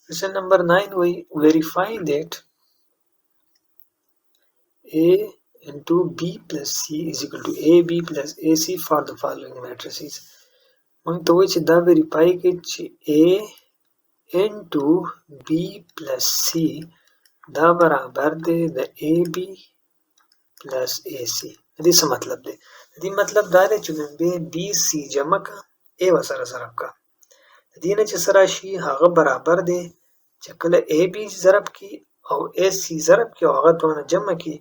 Question number 9, we verify that A into B plus C is equal to AB plus AC for the following matrices. موږ ته وایي چې دا verify کړي چې A into B plus C دا برابر دی د AB plus AC. د دې څه مطلب دی؟ د دې مطلب دا دی چې لومبی BC جمع کړه A ورسره ضرب کړه. د دې نه چې څه راشي هغه برابر دی چې کله AB ضرب کړي او AC ضرب کړي او هغه دواړه جمع کړي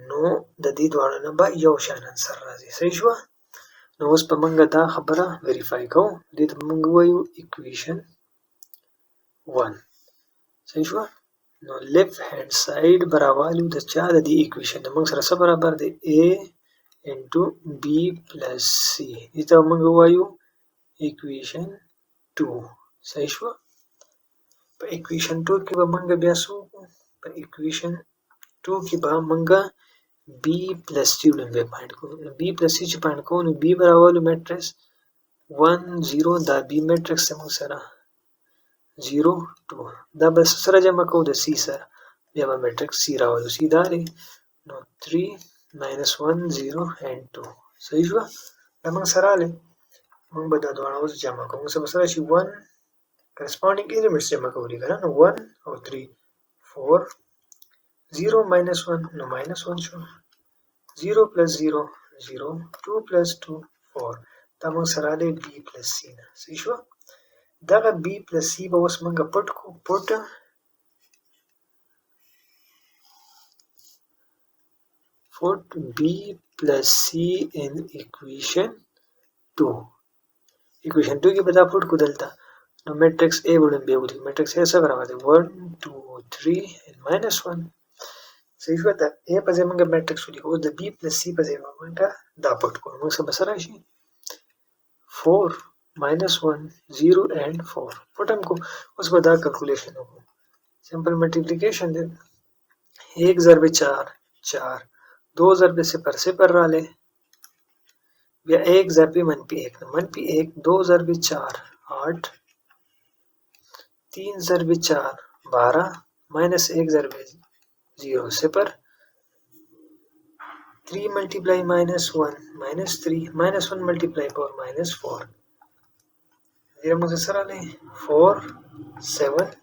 نو د دې دواړو نه به یو شان انسر راځي. صحیح شوه؟ نو اوس به موږ دا خبره ویریفای کوو. دې ته موږ وایو equation 1. صحیح شوه؟ نو لیفت هینډ ساید براوالو د چا د دې equation د موږ سره څه برابر دی A into B plus C. دې ته موږ وایو equation 2. صحیح شوه؟ په equation 2 کې به موږ بیا څه وکړو؟ په equation 2 کې به موږ B plus C لومبی فایند کوو. نو B plus C چې فایند کوو نو B براوالو میټرکس 1 0 دا B میټرکس ته موږ سره 0 2 دا به سره جمع کوو د C سره بیا به میټرکس C راوالو. C دا دی نو 3 minus 1 0 and 2. صحیح شوه؟ دا موږ سره راغلی. موږ به دا دواړه اوس جمع کوو. موږ سره شي 1 corresponding elements جمع کوو دي که نه نو 1 او 3 4 0 minus 1 نو minus 1 شو 0 plus 0 0 2 plus 2 4 دا موږ سره راغلی B plus C نه. صحیح شوه؟ دغه B plus C به اوس موږ پټ کړو. put B plus C in equation 2. equation 2 کې به دا پټ کړو دلته نو میټرکس A وړم بیا ودی میټرکس A څه برابر دی 1 2 3 and minus 1. صحیح شوه؟ د A په ځای موږ میټرکس ولیکو. اوس د B plus C په ځای موږ دا پټ کړو. موږ سره سره شي 4 minus 1 0 and 4 پټم کو. اوس به دا کیلکولیشن وکړو. سمپل ملټیپلیکیشن دی 1 ضرب 4 4 2 ضرب 0 0 راغلی بیا 1 ضرب منفی 1 منفی 1 2 ضرب 4 8 3 ضرب 4 12 minus 1 ضرب 0 0 3 multiply minus 1 minus 3 minus 1 multiply 4 minus 4 ये मुझे सर आले 4 7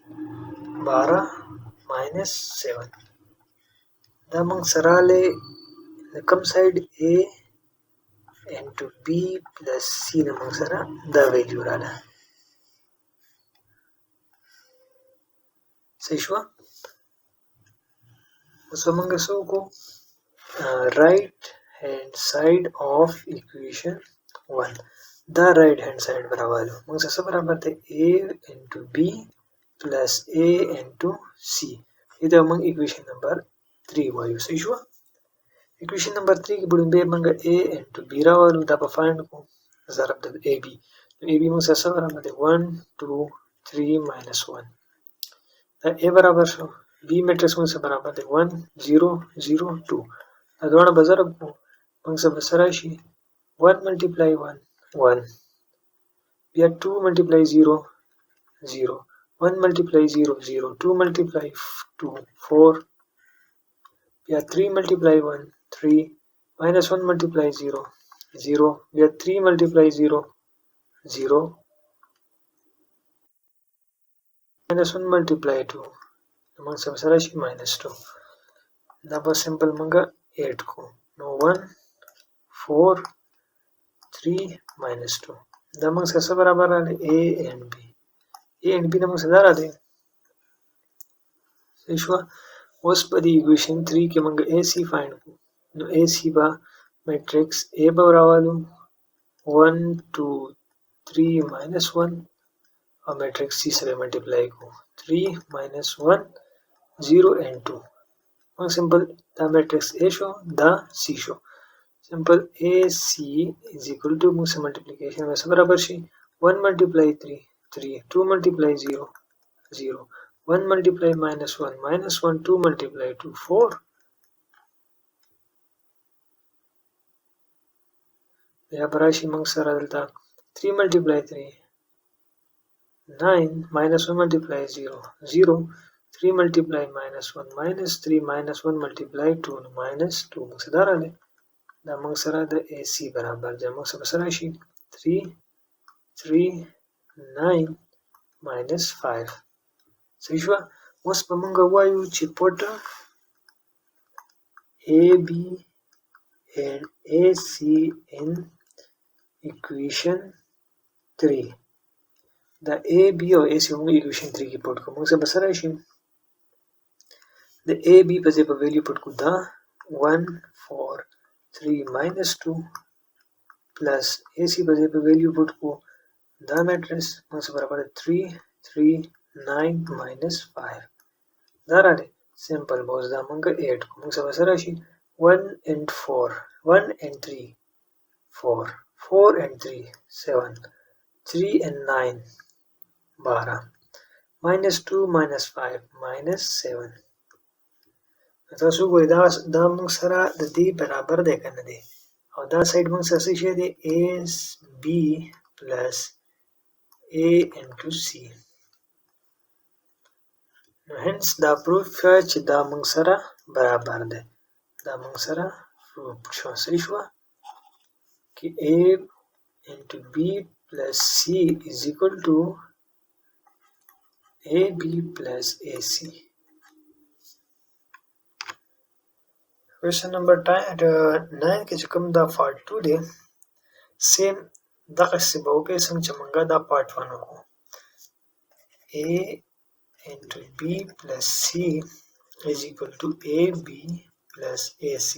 12 minus 7 دا موږ سره آله د کوم ساید A into B plus C نه موږ سره دا ویلیو رااله. صحیح شوه؟ اوس موږ څه وکړو right hand side of equation 1 دا right hand side براوالو موږ څه برابر دی A into B plus A into C. دا موږ equation number 3 وایو. صحیح شوه؟ equation number 3 کې بډومبی موږ A into B راوالو دا په فایند کو ضرب د AB. AB موږ څه برابر دی 1 2 3 minus 1 دا A برابر شو. B میټرکس موږ سره برابر دی 1 0 0 2 دا دواړه به ضرب کو. موږ سره شي 1 multiply 1 1 بیا 2 multiply 0 0 1 multiply 0 0 2 multiply 2 4 بیا 3 multiply 1 3 minus 1 multiply 0 0 بیا 3 multiply 0 0 minus 1 multiply 2 موږ سره شي minus 2 دا به سمپل موږ 8 کو نو 1 4 3 minus 2 دا موږ سره برابر راځي A and B. A and B دا موږ سره راځي. صحیح شوه؟ اوس په دې equation 3 کې موږ AC فایند کو نو AC با میټرکس A به راوالو 1 2 3 minus 1 او میټرکس C سره ملټیپلای کو 3 minus 1 0 and 2 موږ سمپل دا میټرکس A شو دا C شو. simple AC is equal to موږ سره ملټیپلیکیشن سره برابر شي 1 multiply 3 3 2 multiply 0 0 1 multiply minus 1 minus 1 2 multiply 2 4 بیا براشي موږ سره دلته 3 multiply 3 9 minus 1 multiply 0, 0. 3 multiply minus 1 minus 3 minus 1 multiply 2 minus 2 موږ سره راغلی دا موږ سره د AC برابر دی موږ سره سره شي 3 3 9 minus 5 صحیح شوه اوس به موږ وایو چې put AB and AC in equation 3 دا AB او AC موږ equation 3 کې put کوو موږ سره سره شي د AB په ځای په ویلیو پټ کو دا 1 4 3 minus 2 plus AC په ځای په ویلیو پټ کو دا میټرکس موږ سره برابر 3 3 9 minus 5 دا راځي سمپل بوز دا موږ 8 کو موږ سره شي 1 and 4 1 and 3 4 4 and 3 7 3 and 9 12 minus 2 minus 5 minus 7 تاسو ګورئ دا موږ سره د دې برابر دی کنه دی او دا سایډ موږ سره څه شی دی AB plus A into C نو هنس دا پروف چې دا موږ سره برابر دی دا موږ سره پروف شو صحیح شو چې A into B plus C is equal to AB plus AC Question number 9 کې چې کوم دا part 2 دی سیم دغه څه به وکړئ څنګه چې موږ دا part 1 وکړو A into B plus C is equal to AB plus AC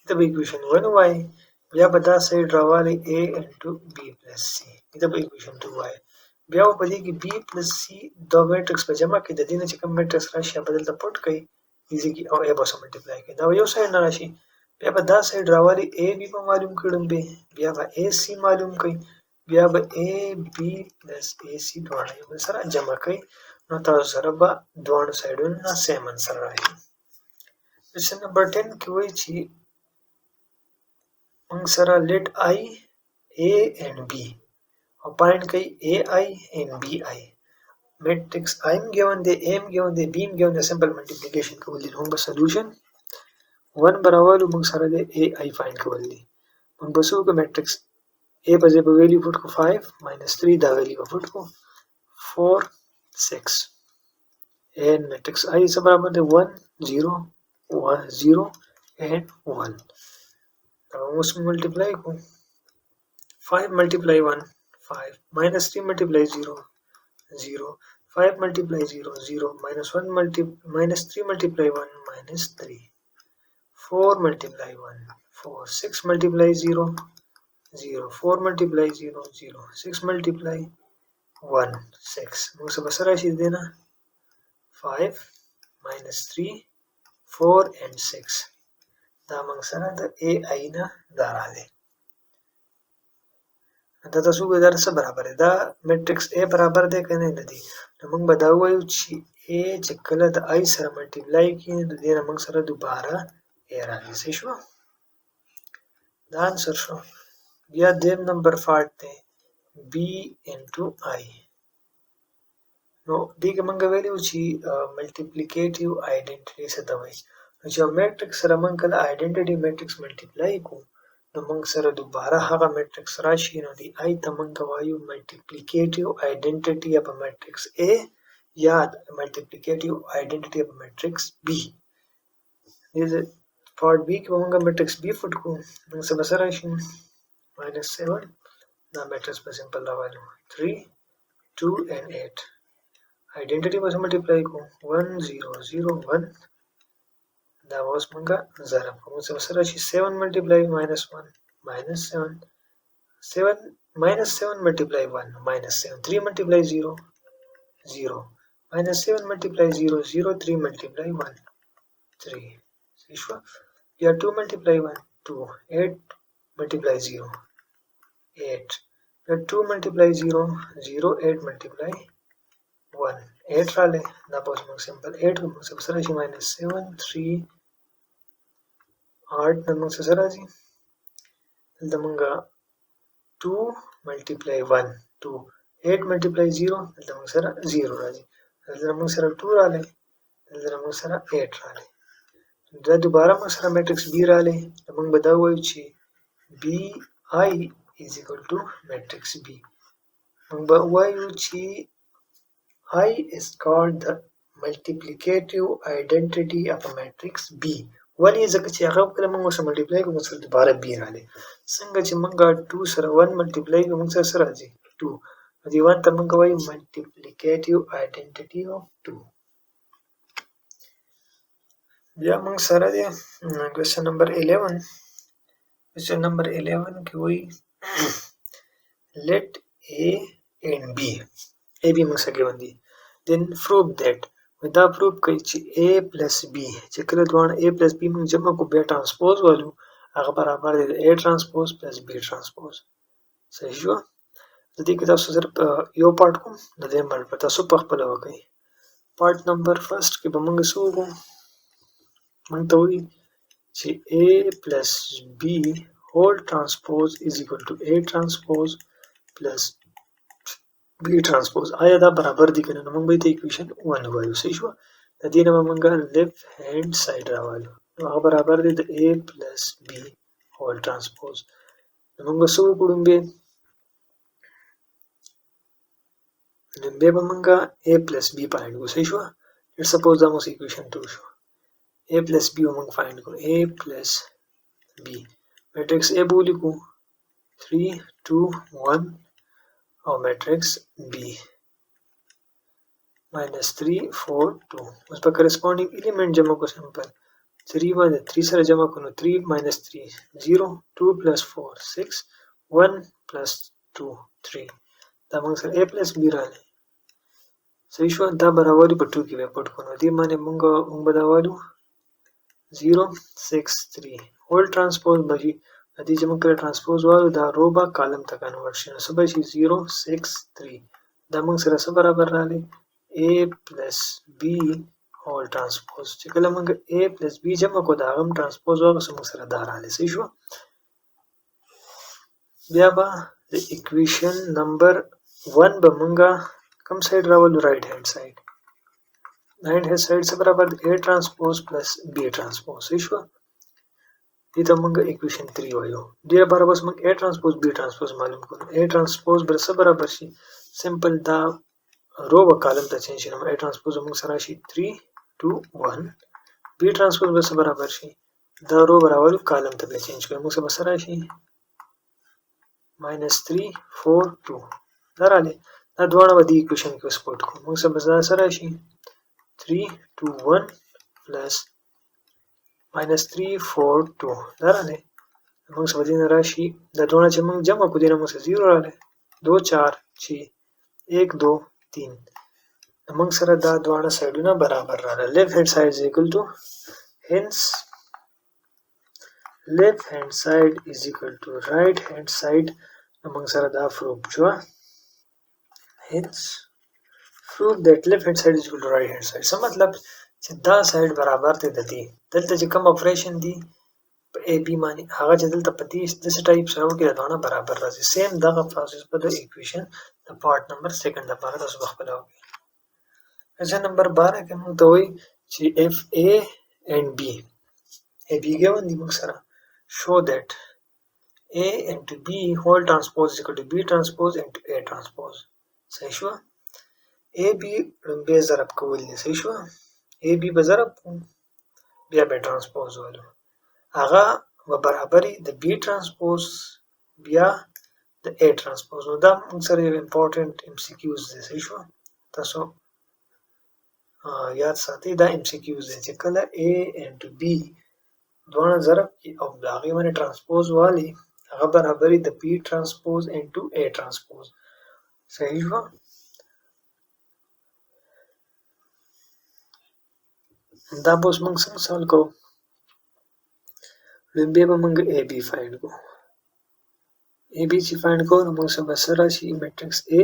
دا به equation 1 وای بیا به دا سایډ راوالی A into B plus C دا به equation 2 وای بیا په دې کې B plus C دا میټرکس په جمع کې د دې نه چې کوم میټرکس راشي په دلته پټ کړئ ایزی کی او A به سره ملټیپلای کړئ دا یو سایډ نه راشي بیا به دا سایډ راوالی AB به معلوم کړم بیا به AC معلوم کړئ بیا به AB plus AC دواړه یو بل سره جمع کړئ نو تاسو سره به دواړو سایډونو سیم انسر راشي کوېسچن نمبر 10 کې وایي چې موږ سره let I A and B او find کړئ AI and BI matrix I am given the A am given the B am given the simple multiplication کول دي موږ به solution 1 برابر موږ سره د AI find کول دي موږ به څه وکړو matrix A په ځای په ویلیو پټ کو 5 minus 3 دا ویلیو په پټ کو 4 6 and matrix I is برابر دی 1 0 1 0 and 1 اوس multiply کو 5 multiply 1 5 minus 3 multiply 0 0 5 multiply 0 0 minus 1 minus 3 multiply 1 minus 3 4 multiply 1 4 6 multiply 0 0 4 multiply 0 0 6 multiply 1 6 موږ سره سره شي دینا 5 minus 3 4 and 6 دا موږ سره د AI نه دا راځي دا تاسو به درس برابر دی دا میټرکس A برابر دی کنه نه دی نو موږ به دا وایو چې A چې کله د I سره ملټیپلای کړي نو دې نه موږ سره دوباره A راځي صحیح شو دا انسر شو بیا دیم نمبر پارت دی B into I نو دې کې موږ ویلو چې ملټیپلیکیټیو آیډنټیټي څه ته وایي نو چې میټرکس سره موږ کله آیډنټیټي میټرکس ملټیپلای کوو نو موږ سره دوباره هغه میټرکس راشي نو دی آی ته موږ وایو ملټیپلیکیټیو آیډنټیټي اف میټرکس A یا ملټیپلیکیټیو آیډنټیټي اف میټرکس B دې پارت B کې موږ میټرکس B فټ کوو موږ سره سره راشي -7 دا میټرکس په سمپل راوالو 3 2 and 8 آیډنټیټي به ملټیپلای کوو 1 0 0 1 دا اوس موږ ضرب کوو سره سره شي 7 multiply -1 -7 7 -7 multiply 1 -7 3 multiply 0 0 -7 multiply 0 0 3 multiply 1 3 صحیح شو یا 2 multiply 1 2 8 multiply 0 8 یا 2 multiply 0 0 8 multiply 1 8 راځي دا په موږ سمپل 8 کوو سره شي -7 3 8 نمبر سره راځي دلته موږ 2 multiply 1 2 8 multiply 0 دلته موږ سره 0 راځي دلته موږ سره 2 راغلی دلته موږ سره 8 راغلی دا دوباره موږ سره میټرکس B راغلی موږ به دا وایو چې BI is equal to matrix B موږ به وایو چې I is called the multiplicative identity of a matrix B ولې ځکه چې هغه کله موږ سره ملټیپلای کوو موږ سره دوباره B راغلی څنګه چې موږ 2 سره 1 ملټیپلای کوو موږ سره راځي 2 دې 1 ته موږ وایو multiplicative identity of 2 بیا موږ سره دی question number 11 کې وایي let A and B موږ سره given دي then prove that دا پروف کوي چې A plus B چې کله دواړه A plus B موږ جمع کو بیا ترانسپوز والو هغه برابر دی A transpose plus B transpose صحیح شو د دې کې تاسو صرف یو پارت کوم د دې باندې په تاسو په خپل وکړئ پارت نمبر فرست کې به موږ څه وکړو موږ ته وایي چې A plus B whole transpose is equal to A transpose plus B transpose آیا دا برابر دي کنه نو موږ به ته اکویشن 1 وایو صحیح شو د دې نه موږ لیفت هاند ساید راوالو نو هغه برابر دی د A plus B whole transpose نو موږ څه وکړو به موږ A plus B فایند کو صحیح شو لیټس سپوز دا موږ اکویشن 2 شو A plus B موږ فایند کو A plus B میټرکس A بولی کو 3 2 1 او میټرکس B minus 3 4 2 اوس په کرسپونډینګ الیمنٹ جمع کو سمپل 3 باندې 3 سره جمع کو نو 3 minus 3 0 2 plus 4 6 1 plus 2 3 دا موږ سره A plus B راغلی صحیح شو دا برابر په 2 کې به پټ کو نو دې باندې موږ بداوالو 0 6 3 هول ترانسپوز بشي دې چې موږ کله ترانسپوز وایو دا رو به کالم ته کنورټ شي نو څه به شي 0 6 3 دا موږ سره څه برابر راغلی A plus B whole transpose چې کله موږ A plus B جمع کو دا هم ترانسپوز واغسو موږ سره دا راغلی صحیح شو بیا به د اکویشن نمبر 1 به موږ کوم سایډ راولو رائټ هاند سایډ رائټ هاند سایډ څه برابر دی A transpose plus B transpose صحیح شو دې ته موږ اکویشن 3 وایو دې لپاره بس موږ A transpose B transpose معلوم کړو A transpose بر څه برابر شي سمپل دا رو و کالم ته چینج شي نو A transpose موږ سره شي 3 2 1 B transpose بر څه برابر شي دا رو برابر کالم ته به چینج کړو موږ سره شي minus 3 4 2 درالې دا دواړه به د اکویشن کې سپورټ کوو موږ سره شي 3 2 1 plus minus 3 4 2 درالې موږ سره دین راشي دا دواړه چې موږ جمع کو دینه موږ سره 0 راغلی 2 4 6 1 2 3 موږ سره دا دواړه سایډونه برابر راغلي left hand side is equal to hence left hand side is equal to right hand side موږ سره دا پروف شو hence prove that left hand side is equal to right hand side څه مطلب چې دا سایډ برابر دی د دې دلته چې کوم اپریشن دی په A B باندې هغه چې دلته په دې د ټایپ سره وکړي دا نه برابر راځي سیم دغه پروسس په د اکویشن د پارت نمبر سیکنډ لپاره تاسو خپل وکړئ question نمبر 12 کې موږ ته وایي چې if A and B A B given دی موږ سره show that A into B whole transpose is equal to B transpose into A transpose صحیح شو A B لومبه ضرب کول دي صحیح شو A B به ضرب بیا به ترانسپوز والو هغه و برابرۍ د B transpose بیا د A transpose نو دا موږ سره یو امپورټنت MCQs دي صحیح شو تاسو یاد ساتئ دا MCQs دي چې کله A into B دواړه ضرب کی او د هغې باندې ترانسپوز والي هغه برابرۍ د B transpose into A transpose صحیح شو دا به اوس موږ څنګه سوال کوو لومبې به موږ A B فایند کوو A B چې فایند کوو نو موږ سره به څه راشي میټرکس A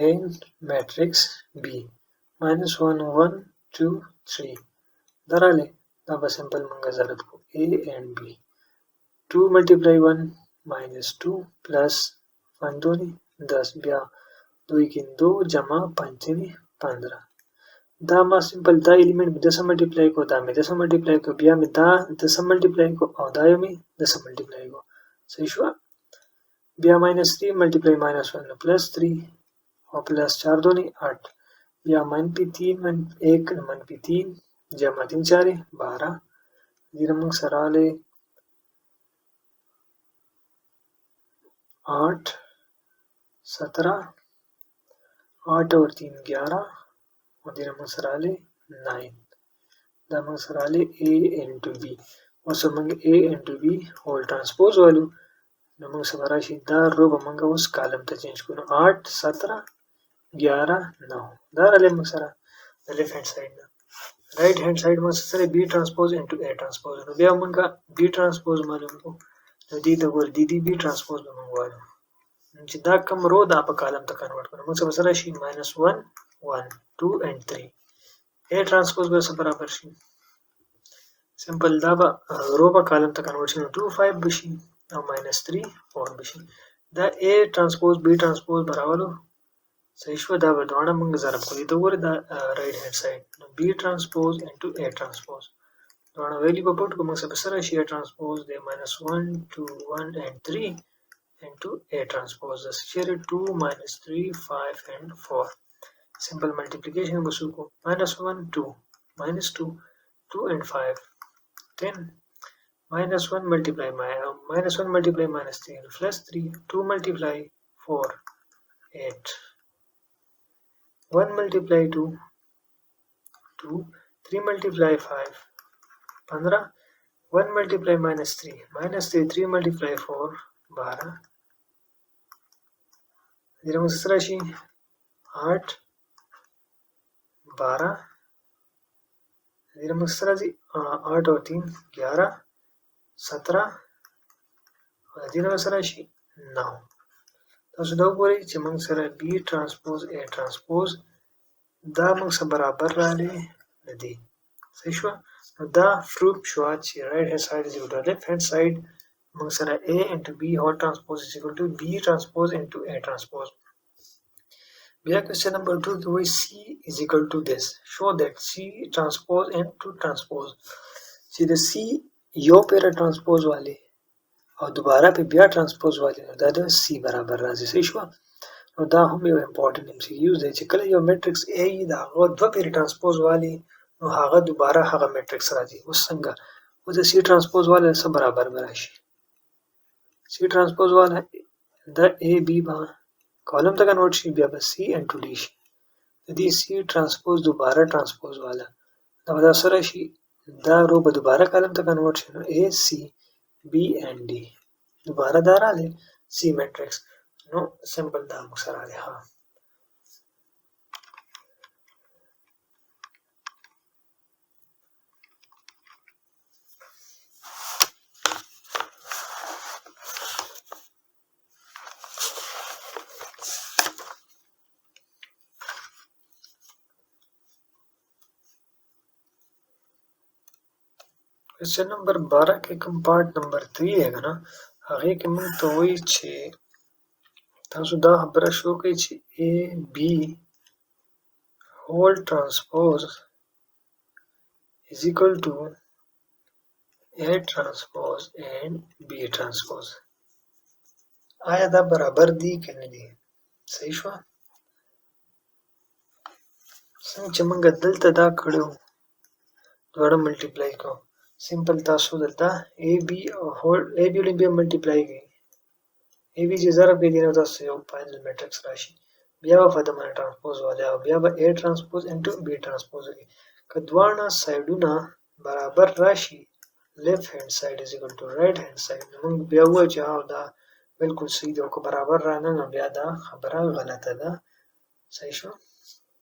and matrix B minus 1 1 2 3 درالې دا به سمپل موږ ضرب کوو A and B 2 multiply 1 माइनस 2 प्लस 1 दूनी 10 بیا 2 کې 2 جمع 5 15 دا ما سمپل دا الیمنٹ مې 10 ملټیپلای کو دا مې 10 ملټیپلای کو بیا مې دا 10 ملټیپلای کو او دا یو مې 10 ملټیپلای کو صحیح شو بیا ماینس 3 ملټیپلای ماینس 1 پلس 3 او پلس 4 दूनी 8 بیا منفی 3 1 منفی 3 جمع 3 4 12 دې موږ سره له 8 17 8 और 3 11 और دې موږ سره له 9 دا موږ سره له a into b اوس موږ a into b هول ترانسپوز والو نو موږ سره راشي دا رو به موږ اوس کالم ته چینج کړو 8 17 11 9 دا له موږ سره د لیفټ هاند ساید نه رائټ هاند ساید موږ سره b ترانسپوز into a ترانسپوز نو بیا موږ b ترانسپوز معلوم کو نو دې ته ور دي b ترانسپوز به موږ وایو چې دا کوم رو دا په کالم ته کنورټ کړو موږ سره شي -1 1 2 and 3 a ترانسپوز به سره برابر شي سمپل دا به رو په کالم ته کنورټ شي 2 5 بشي او -3 4 بشي دا a ترانسپوز b ترانسپوز برابرو صحیح شو دا به دوه موږ ضرب کوي ته ور دا رائټ هاند ساید b ترانسپوز into a ترانسپوز دوه ویلیو په پټ کوم سره شي a ترانسپوز د -1 2 1 and 3 into a transpose the share 2 -3 5 and 4 simple multiplication basuko -1 2 -2 2 and 5 10 -1 multiply -1 multiply -3 plus 3 2 multiply 4 8 1 multiply 2 2 3 multiply 5 15 1 multiply -3 3 multiply 4 12 دې موږ سره شي 8 12 دې موږ سره شي 8 او 3 11 17 دې موږ سره شي 9 تاسو دا وګورئ چې موږ سره b ترانسپوز a ترانسپوز دا موږ سره برابر راغلی دی صحیح شو دا پروف شو چې رائټ هاند ساید از ایکوال ټو لیفټ هاند ساید موږ سره a into b whole transpose is equal to b transpose into a transpose بیا question number 2 کې وایي c is equal to this show that c transpose into transpose چې د c یو پیر ترانسپوز والی او دوباره په بیا ترانسپوز والی دا د c برابر راځي صحیح شو نو دا هم یو امپورټنت MCQ دی چې کله یو میټرکس A دا هغه دوه پیر ترانسپوز والی نو هغه دوباره هغه میټرکس راځي اوس څنګه او د c ترانسپوز والی سره برابر راشي c ترانسپوز والا د a b با کالم ته کنورټ شي بیا به c انټو d شي د دې c ترانسپوز دوباره ترانسپوز والا دا به سره شي دا رو به دوباره کالم ته کنورټ شي نو a c b and d دوباره دا راځي c میټرکس نو سمپل دا موږ سره راځي ها question number 12 के कम part number 3 है ना هغه کې موږ ته وایي چې تاسو دا خبره شو کوي چې a b whole transpose is equal to a transpose and b transpose آیا دا برابر دي که نه دي صحیح شو څنګه چې موږ دلته دا کړو دوړه ملټیپلای کوو سمپل تاسو دلته ab ولې بیا ملټیپلای کوي ab چې ضرب کې دي نو تاسو یو فائنل میټرکس راشي بیا به فاطمه ترانسپوز والا او بیا به a ترانسپوز انټو b ترانسپوز وي که دواړه سایډونه برابر راشي لیفت هاند ساید از ایکوال ټو رائټ هاند ساید موږ بیا وایو چې دا بالکل صحیح دی او که برابر رانه نو بیا دا خبره غلطه ده صحیح شو